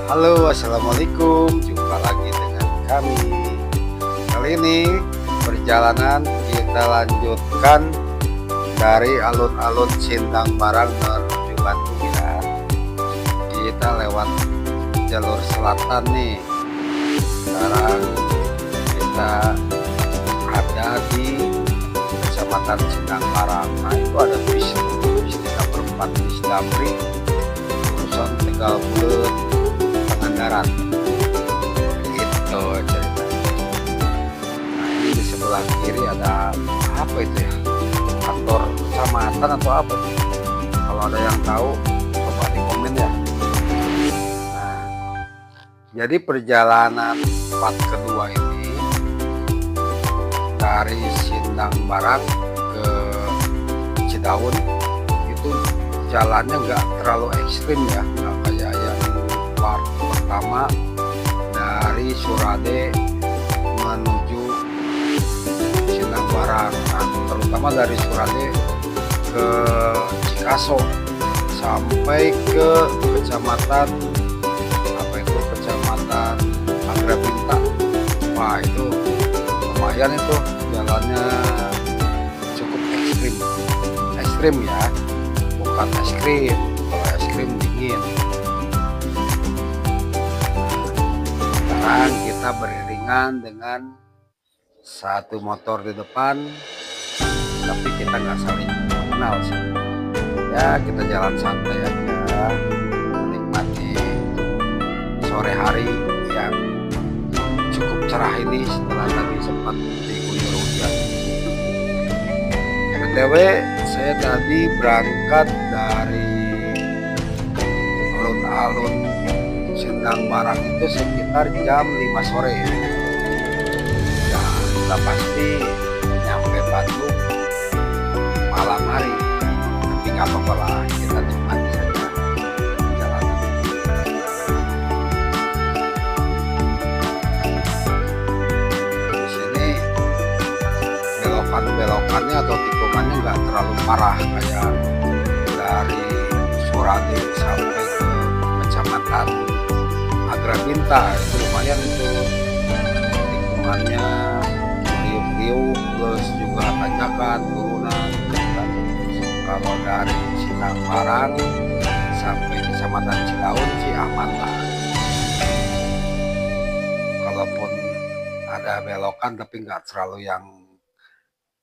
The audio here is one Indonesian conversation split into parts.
Halo, assalamualaikum. Jumpa lagi dengan kami. Kali ini perjalanan kita lanjutkan dari alun-alun Sindang Barang menuju Bandung ya. Kita lewat jalur selatan nih. Sekarang kita ada di Kecamatan Sindang Barang. Nah, itu ada bis 3/4 bis Damri jurusan Tegal Bulet Pangandaran. Itu ceritanya. Nah, ini di sebelah kiri ada apa itu ya? Kantor kecamatan atau apa? Kalau ada yang tahu, coba di komen ya. Nah, jadi perjalanan part kedua ini dari Sindang Barang ke Cidaun itu jalannya nggak terlalu ekstrim ya, nggak kayak yang part pertama dari Surade menuju Sindang Barang. Nah, terutama dari Surade ke Cikaso sampai ke kecamatan apa itu, kecamatan Agrabinta. Wah, itu lumayan, itu jalannya cukup ekstrim ya, bukan es krim. Kalau es krim dingin. Sekarang kita beriringan dengan satu motor di depan, tapi kita nggak saling mengenal sih ya. Kita jalan santai aja, menikmati sore hari yang cukup cerah ini setelah tadi sempat diguyur hujan. BTW, saya tadi berangkat dari alun-alun Sindang Barang itu sekitar jam 5 sore. Nah, kita pasti nyampe Bandung malam hari, tapi nggak apa-apa lah, kita nikmati saja jalanan. Di sini belokannya atau tikungannya nggak terlalu parah kayak dari Surade sampai ke kecamatan Agrabinta. Itu lumayan, itu tikungannya riuh-riuh, terus juga tanjakan turunan. Kalau dari Sindang Barang sampai kecamatan Cidaun sih aman lah, kalaupun ada belokan tapi nggak terlalu yang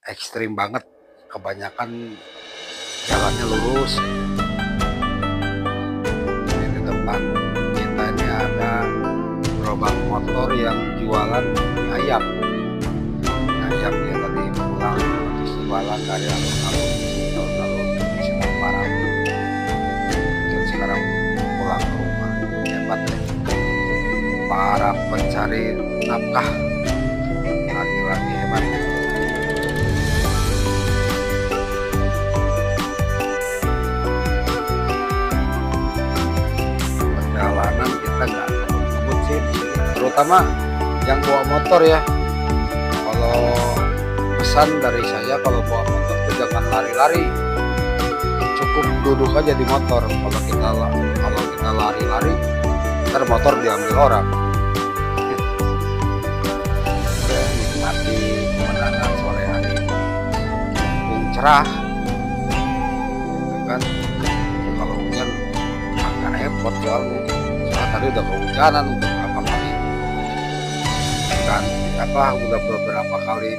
ekstrim banget, kebanyakan jalannya lurus. Ini di depan kita ini ada gerobak motor yang jualan mie ayam. Mie ayam dia tadi pulang habis jualan dari alun-alun Sindang Barang, dan sekarang pulang ke rumah. Hebat deh para pencari nafkah, lagi-lagi hebat. Perjalanan kita nggak ngebut sih di sini, terutama yang bawa motor ya. Kalau pesan dari saya, kalau bawa motor itu jangan lari-lari, cukup duduk aja di motor. Kalau kita lari-lari, ntar motor diambil orang. Oke, nikmati pemandangan sore hari, mumpung cerah gitu kan. Kalau hujan agak repot soalnya tadi udah kehujanan untuk berapa kali, dan udah beberapa kali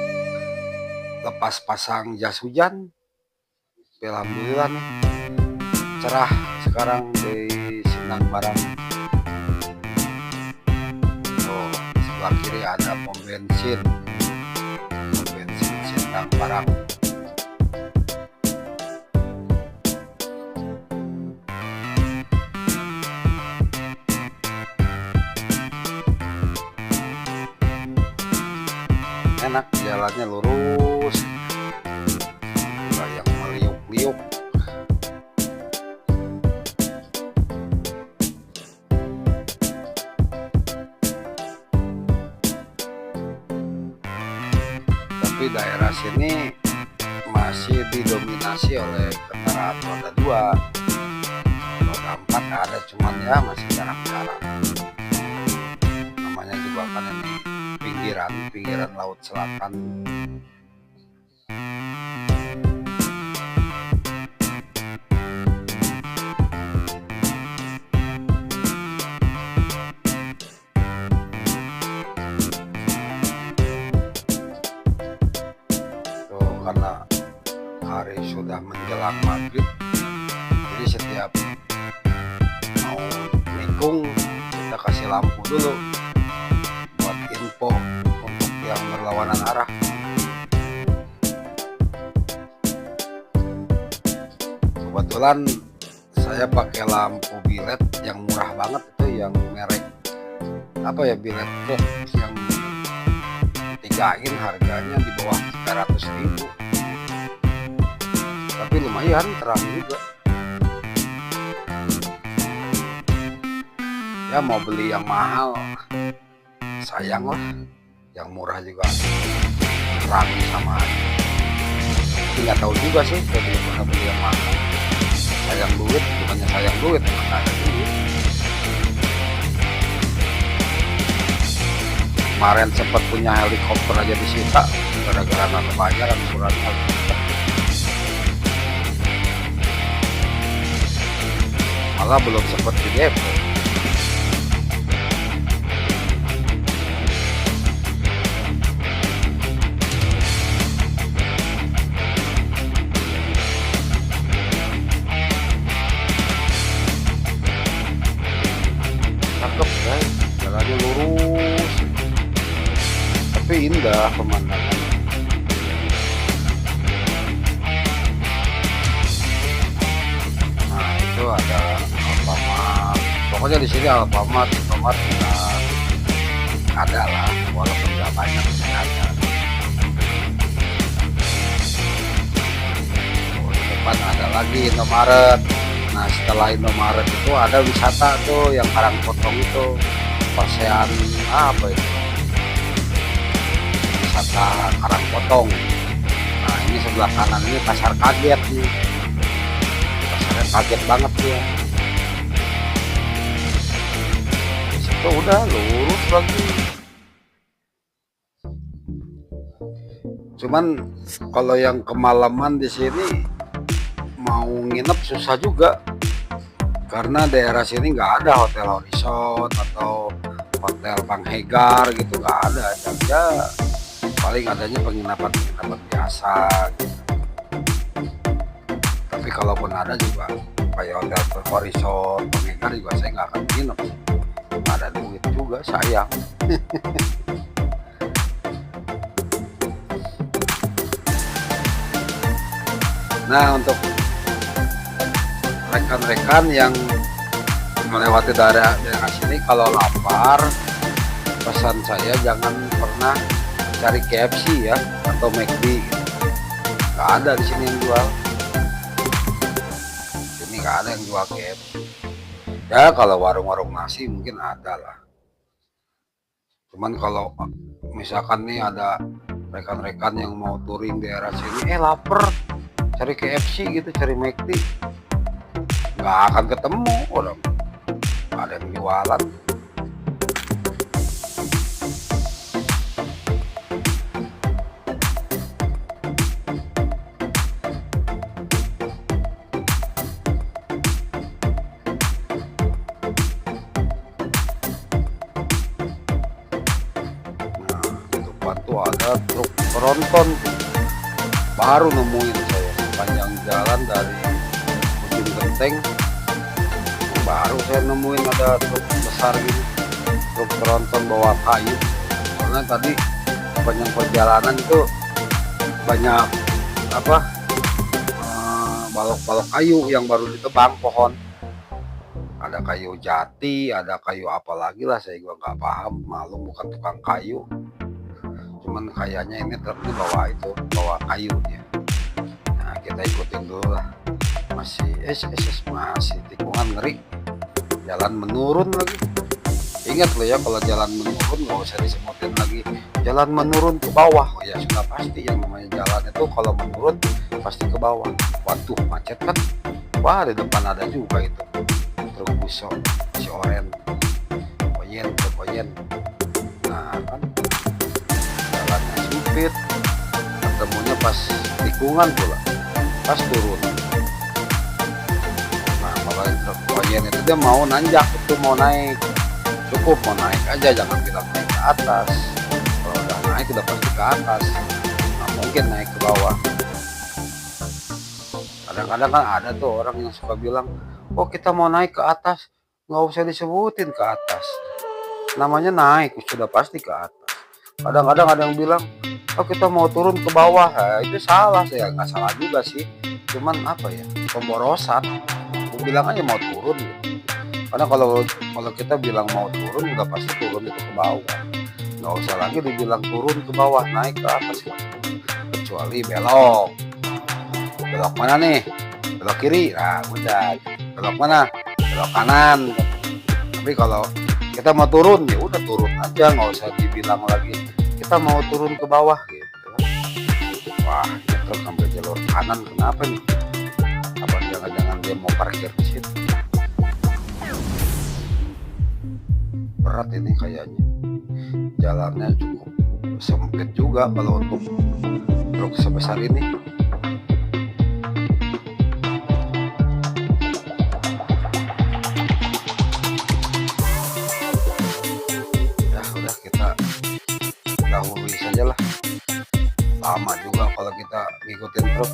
lepas pasang jas hujan. Alhamdulillah nih cerah sekarang di Sindang Barang. Oh, sebelah kiri ada pom bensin Sindang Barang. Enak, jalannya lurus, nggak yang meliuk-liuk. Tapi daerah sini masih didominasi oleh kendaraan roda 2. roda 4 ada, cuman ya masih jarang-jarang. Namanya juga kan ini pinggiran laut selatan. Tuh, karena hari sudah menjelang maghrib, jadi setiap mau nikung kita kasih lampu dulu buat info untuk yang berlawanan arah. Kebetulan saya pakai lampu bilet yang murah banget, itu yang merek apa ya, bilet truk yang tigain, harganya di bawah 300.000, tapi lumayan terang juga. Ya mau beli yang mahal sayang lah, yang murah juga terang sama aja. Tapi nggak tahu juga sih kalau beli yang mahal, sayang duit. Bukannya sayang duit, emang nggak ada duit. Kemarin sempat punya helikopter aja disita gara-gara nggak kebayaran surat helikopter. Malah belum sempat di DP. Cakep ya, jalannya lurus tapi indah pemandangan. Nah itu ada Alfamart, pokoknya di sini Alfamart ada lah, walaupun nggak banyak ada. Oh, di depan ada lagi Indomaret. Nah setelah Indomaret itu ada wisata tuh yang Karangpotong itu, Pasean apa itu, wisata Karangpotong. Nah ini sebelah kanan ini pasar kaget nih, pasarnya kaget banget ya. Di situ udah lurus lagi. Cuman kalau yang kemalaman di sini mau nginep susah juga, karena daerah sini nggak ada hotel Horizon atau hotel Panghegar gitu, nggak ada. Ya paling adanya penginapan biasa gitu. Tapi kalaupun ada juga kayak hotel Horizon, Panghegar juga saya nggak akan nginep, nggak ada duit juga, sayang. Nah untuk rekan-rekan yang melewati daerah sini, kalau lapar, pesan saya jangan pernah cari KFC ya atau McD gitu. Nggak ada di sini yang jual. Sini nggak ada yang jual KFC. Ya kalau warung-warung nasi mungkin ada lah. Cuman kalau misalkan nih ada rekan-rekan yang mau touring daerah sini, lapar, cari KFC gitu, cari McD, nggak akan ketemu orang, nggak ada yang jualan. Nah di depan tuh ada truk tronton, baru nemuin saya sepanjang jalan dari ujung genteng, baru saya nemuin ada truk besar gini, truk tronton bawa kayu. Karena tadi sepanjang perjalanan itu banyak apa, balok-balok kayu yang baru ditebang pohon. Ada kayu jati, ada kayu apa lagi lah, saya juga nggak paham, malu bukan tukang kayu. Cuman kayaknya ini truknya bawa kayu ya. Nah kita ikutin dulu lah, masih tikungan ngeri, jalan menurun lagi. Ingat loh ya, kalau jalan menurun nggak usah disebutin lagi jalan menurun ke bawah. Oh ya sudah pasti yang namanya jalan itu kalau menurun pasti ke bawah. Waduh macet kan, wah di depan ada juga itu. truk busok si oren koyen. Nah kan jalannya sempit, ketemunya pas tikungan pula, pas turun. Nah kalau yang truk koyen itu dia mau nanjak, itu mau naik, cukup mau naik aja, jangan bilang naik ke atas. Kalau udah naik udah pasti ke atas, nggak mungkin naik ke bawah. Kadang-kadang kan ada tuh orang yang suka bilang, oh kita mau naik ke atas, nggak usah disebutin ke atas, namanya naik sudah pasti ke atas. Kadang-kadang ada yang bilang, oh kita mau turun ke bawah, itu salah. Saya nggak salah juga sih, cuman apa ya, pemborosan. Aku bilang aja mau turun gitu. Karena kalau kita bilang mau turun udah pasti turun itu ke bawah, nggak usah lagi dibilang turun ke bawah, naik ke atas. Kecuali belok mana nih, belok kiri, nah udah. Belok mana, belok kanan. Tapi kalau kita mau turun ya udah turun aja, nggak usah dibilang lagi kita mau turun ke bawah gitu. Wah ini truk sampai jalur kanan, kenapa nih? Apa jangan-jangan dia mau parkir di situ? Berat ini kayaknya, jalannya cukup sempit juga kalau untuk truk sebesar ini. Dahului saja lah, lama juga kalau kita ngikutin truk.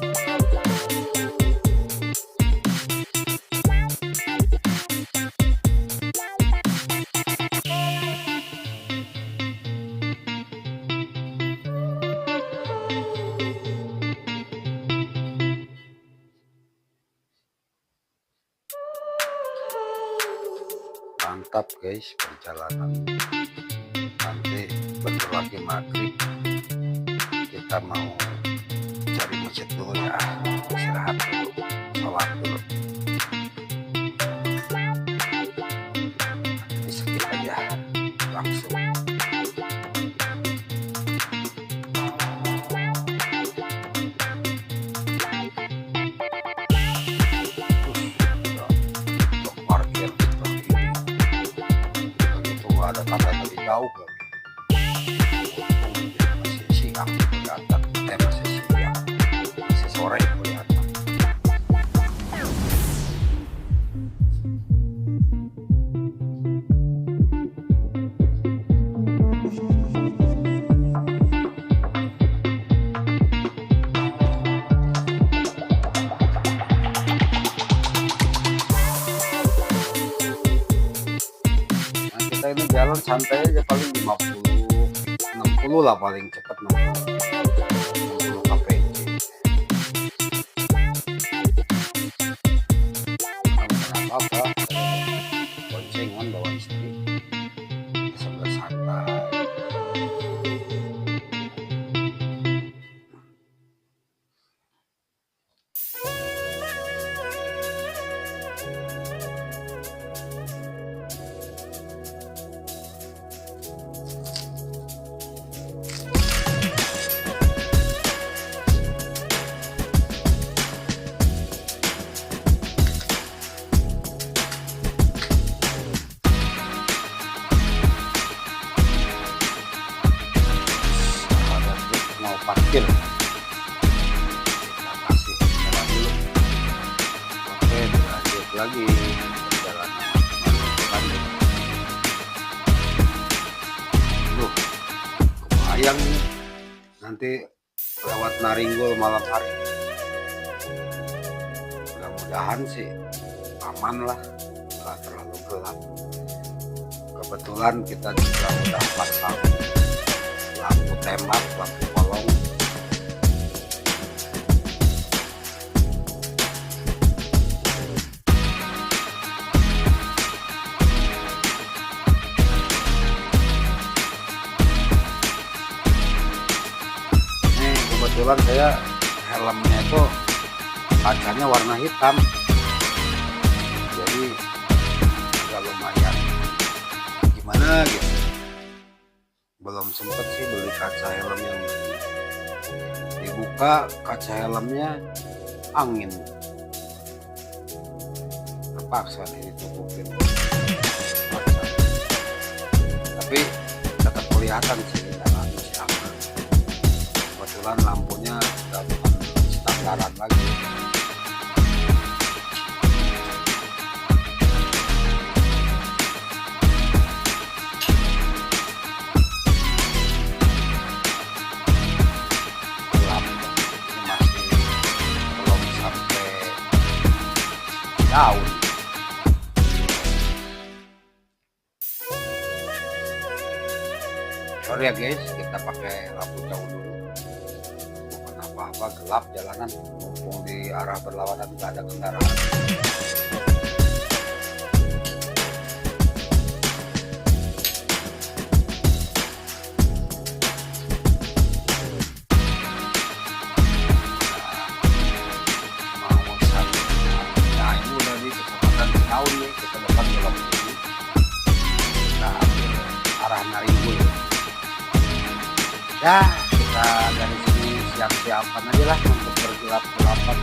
Mantap guys perjalanan. Nanti bentar lagi maghrib, kita mau cari masjid dulu ya, istirahat dulu, sholat dulu. Nanti skip aja langsung. Parkir seperti ini, begitu ada tanda lebih jauh kan. Masih siang kelihatan, masih siang, masih sore kelihatan. Nah kita ini jalan santai aja, paling 60 lah, paling cepat 60 kpj. Nah, apa boncengan bawa istri sambil santai. Parkir, kita kasih jalan dulu. Oke, lanjut lagi perjalanan lanjut. Duh, kebayang nih nanti lewat Naringgul malam hari. Mudah-mudahan sih aman lah, nggak terlalu gelap. Kebetulan kita juga udah pasang lampu tembak, lampu kolong. Kebetulan saya helmnya itu kacanya warna hitam, jadi agak lumayan gimana gitu. Belum sempet sih beli kaca helm yang dibuka kaca helmnya angin terpaksa ditutupin, terpaksa. Tapi tetap kelihatan sih jalan masih aman. Kebetulan lampunya sudah bukan standaran lagi. Gelap, ini masih belum sampai daun. Sorry ya guys, kita pakai lampu jauh dulu. Bukan apa-apa, gelap jalanan. Mumpung di arah berlawanan nggak ada kendaraan. Mau sampai, nah ini udah di kecepatan tahun nih, kita depan belok ini. Kita ambil arah Naringgul. Ya, kita dari sini siap-siapan aja lah untuk bergelap-gelapan.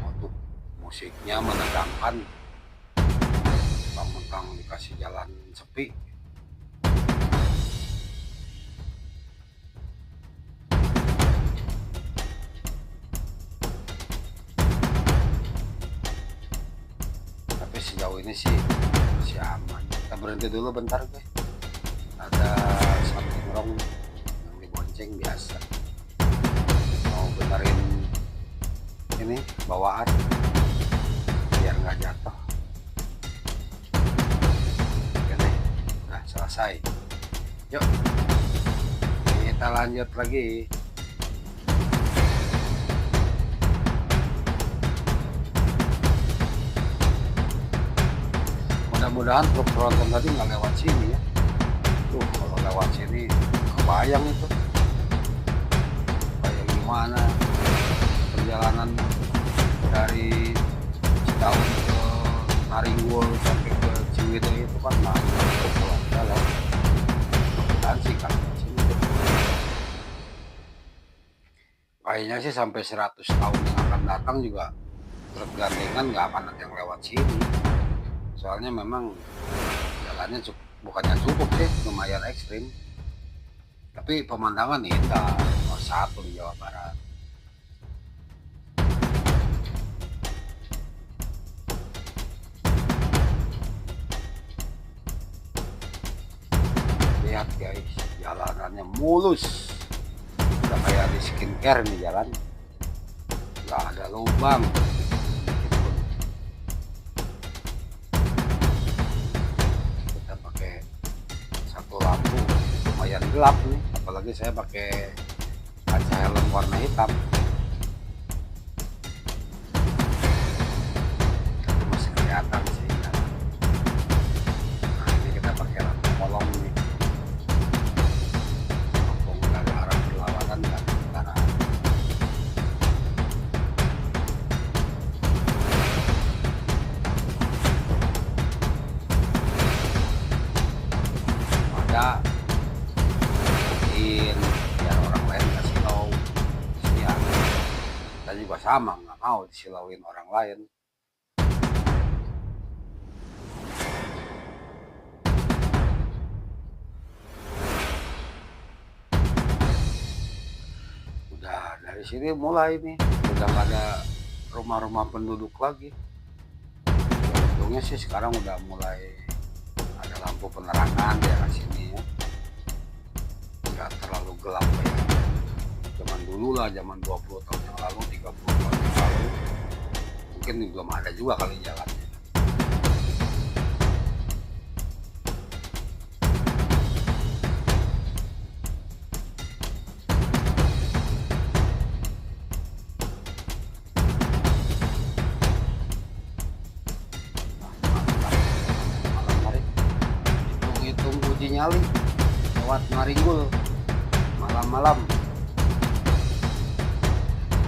Untuk musiknya menegangkan, mentang-mentang dikasih jalan sepi. Sejauh ini sih masih aman. Kita berhenti dulu bentar guys. Ada something wrong yang dibonceng biasa. Mau benerin ini bawaan biar nggak jatuh. Oke nih, udah selesai. Yuk kita lanjut lagi. Mudah-mudahan truk tronton tadi nggak lewat sini ya. Tuh kalau lewat sini kebayang itu, kayak gimana perjalanan dari Cidaun ke Naringgul sampai ke Ciwidey itu kan masuk kalau jalan. Dan sih kan sini kayaknya sih sampai 100 tahun yang akan datang juga truk gandengan nggak akan ada yang lewat sini. Soalnya memang jalannya bukannya cukup sih, lumayan ekstrim. Tapi pemandangan indah, nomor satu di Jawa Barat. Lihat guys, jalanannya mulus. Udah kayak di skincare nih jalan. Gak ada lubang. Lampu lumayan gelap nih, apalagi saya pakai kaca helm warna hitam. Tapi masih kelihatan sih. Nah ini kita pakai lampu kolong nih. Lampu dari arah berlawanan dan kendaraan. Ada mungkin biar orang lain kasih tahu ya, kita juga sama nggak mau disilauin orang lain. Udah dari sini mulai nih, udah nggak ada rumah-rumah penduduk lagi. Untungnya sih sekarang udah mulai ada lampu penerangan di arah sini ya, nggak terlalu gelap kayak zaman dulu lah, zaman 20 tahun yang lalu, 30 tahun yang lalu. Mungkin belum ada juga kali jalannya. Uji nyali lewat Naringgul malam-malam.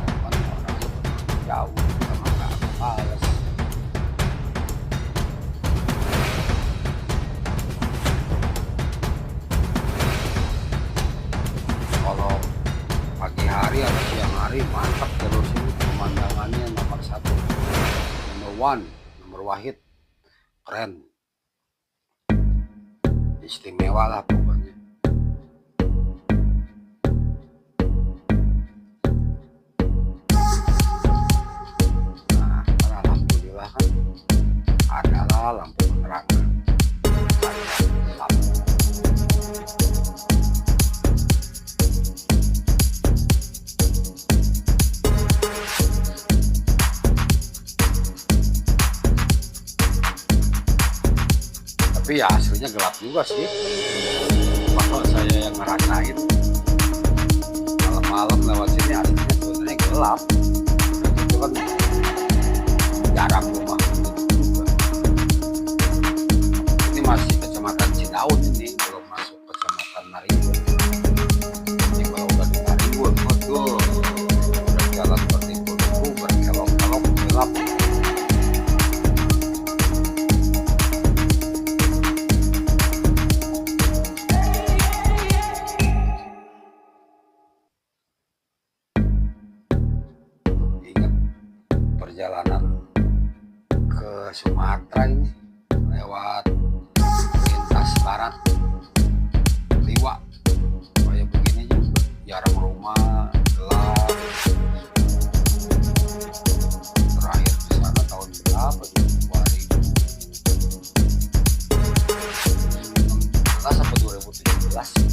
Kan orangnya jauh sama nggak males. Kalau mantap jalur sini, pemandangannya nomor satu, nomor one, nomor wahid, keren, istimewa lah pokoknya. Nah, alhamdulillah kan adalah lampu penerangan, tapi ya aslinya gelap juga sih. Kalau saya yang ngerasain malam-malam lewat sini aslinya sebenarnya gelap. Itu kan jarang rumah juga. Ini masih kecamatan Cidaun, ini belum masuk kecamatan Naringul. Ini kalau udah di Naringul betul udah jalan seperti itu berkelok-kelok gelap. Perjalanan ke Sumatera ini lewat lintas barat Liwa kayak begini juga, jarang rumah, gelap. Terakhir ke sana tahun berapa, 2016 atau 2017.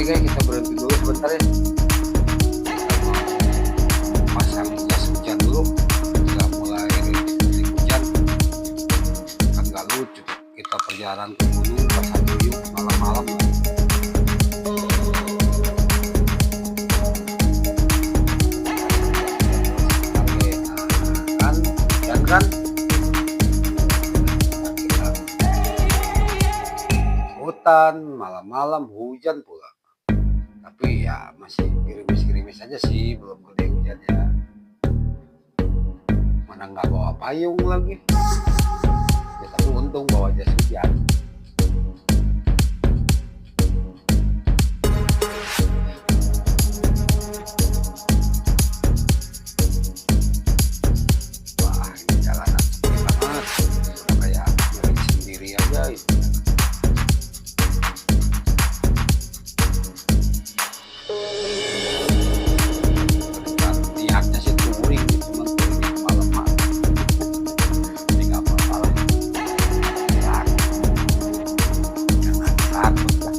Guys, kita berhenti dulu sebentar ya, pasang jas hujan dulu, sudah mulai rintik hujan kan gak lucu kita perjalanan ke gunung pasang duyung malam-malam. Kan hujan kan, hutan malam-malam hujan pula. Tapi ya masih gerimis-gerimis aja sih, belum gede hujannya. Mana nggak bawa payung lagi. Ya tapi untung bawa jas hujan. Wah, ini jalanan sepi banget. Udah kayak milik sendiri aja itu. Niatnya sih touring, cuman touringnya malam-malam. Ini nggak apa-apa lah. Jangan takut lah.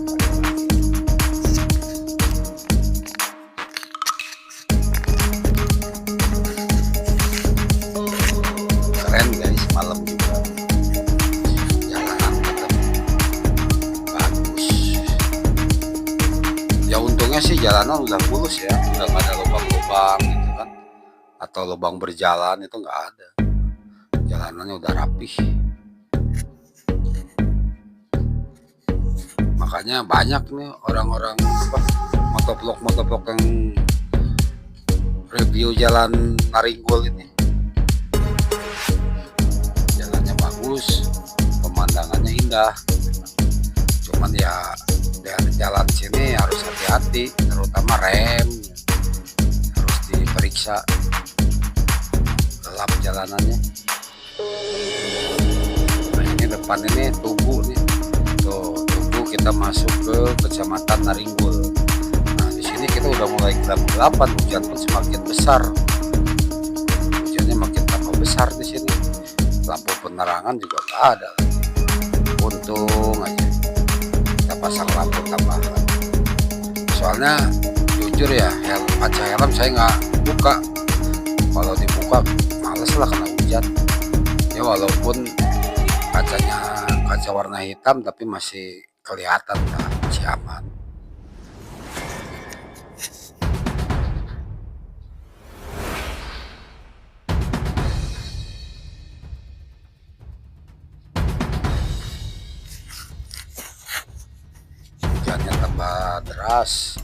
Keren guys, malam juga. Jalanan tetap bagus. Ya untungnya sih jalanan udah mulus ya, udah nggak ada lubang-lubang gitu kan, atau lubang berjalan itu nggak ada. Jalanannya udah rapih. Makanya banyak nih orang-orang motovlog yang review jalan Naringul ini. Jalannya bagus, pemandangannya indah. Cuman ya dari jalan sini harus hati-hati, terutama rem harus diperiksa. Gelap jalanannya. Nah ini depan ini Tugu nih. Tuh, Tugu kita masuk ke kecamatan Naringul. Nah di sini kita udah mulai gelap-gelapan, hujan pun semakin besar. Hujannya makin tambah besar di sini. Lampu penerangan juga nggak ada. Untung aja kita pasang lampu tambahan. Soalnya jujur ya, kaca helm saya nggak buka. Kalau dibuka males lah kena hujan. Ya walaupun kacanya kaca warna hitam tapi masih kelihatan lah, masih aman. Hujannya tambah deras.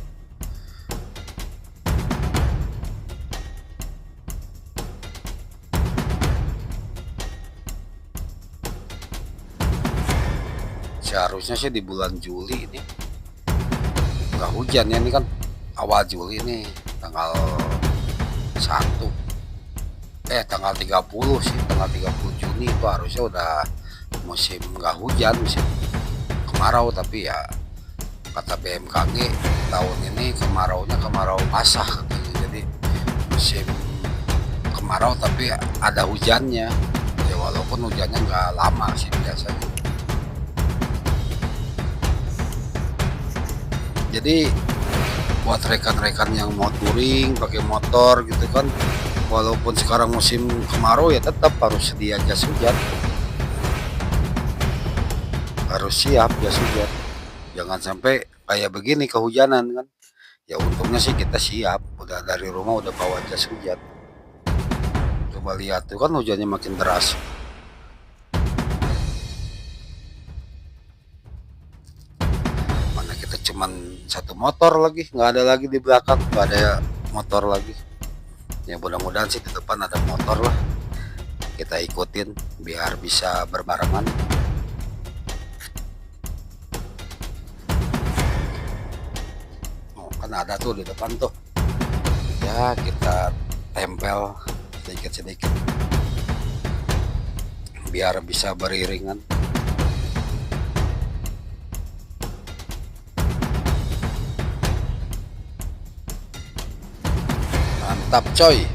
Seharusnya sih di bulan Juli ini nggak hujan ya, ini kan awal Juli nih, tanggal 1 tanggal 30 sih, tanggal 30 Juni itu harusnya udah musim nggak hujan, musim kemarau. Tapi ya kata BMKG tahun ini kemaraunya kemarau basah katanya. Jadi musim kemarau tapi ada hujannya ya, walaupun hujannya nggak lama sih biasanya. Jadi buat rekan-rekan yang mau touring pakai motor gitu kan, walaupun sekarang musim kemarau ya tetap harus sedia jas hujan, harus siap jas hujan. Jangan sampai kayak begini kehujanan kan. Ya untungnya sih kita siap, udah dari rumah udah bawa jas hujan. Coba lihat tuh kan hujannya makin deras. Mana kita cuman satu motor lagi, nggak ada lagi di belakang, nggak ada motor lagi. Ya mudah-mudahan sih di depan ada motor lah, kita ikutin biar bisa berbarengan. Oh, kan ada tuh di depan tuh, ya kita tempel sedikit-sedikit biar bisa beriringan. Mantap coy,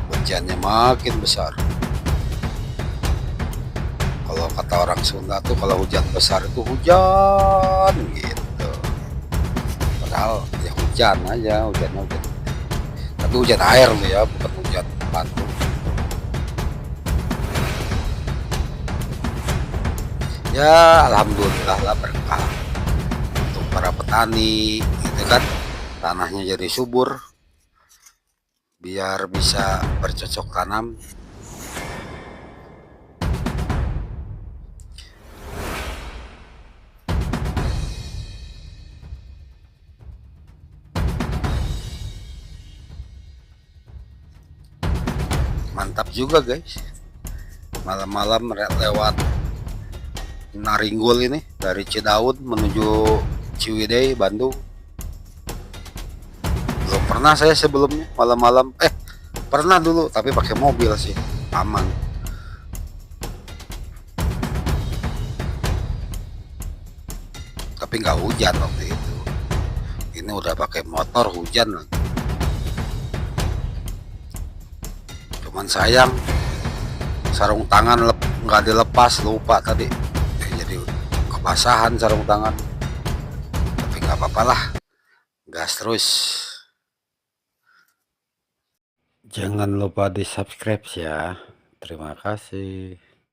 hujannya makin besar. Kalau kata orang Sunda tuh kalau hujan besar itu hujan gitu, padahal ya hujan aja, hujannya hujan, tapi hujan air loh ya, bukan hujan batu. Ya alhamdulillah lah, berkah untuk para petani gitu kan, tanahnya jadi subur biar bisa bercocok tanam. Mantap juga guys, malam-malam lewat Naringgul ini dari Cidaun menuju Ciwidey Bandung. Belum pernah saya sebelumnya malam-malam, pernah dulu tapi pakai mobil sih, aman. Tapi nggak hujan waktu itu, ini udah pakai motor hujan lagi. Cuman sayang sarung tangan nggak dilepas, lupa tadi, jadi kebasahan sarung tangan. Tapi nggak apa-apa lah, gas terus. Jangan lupa di subscribe ya, terima kasih.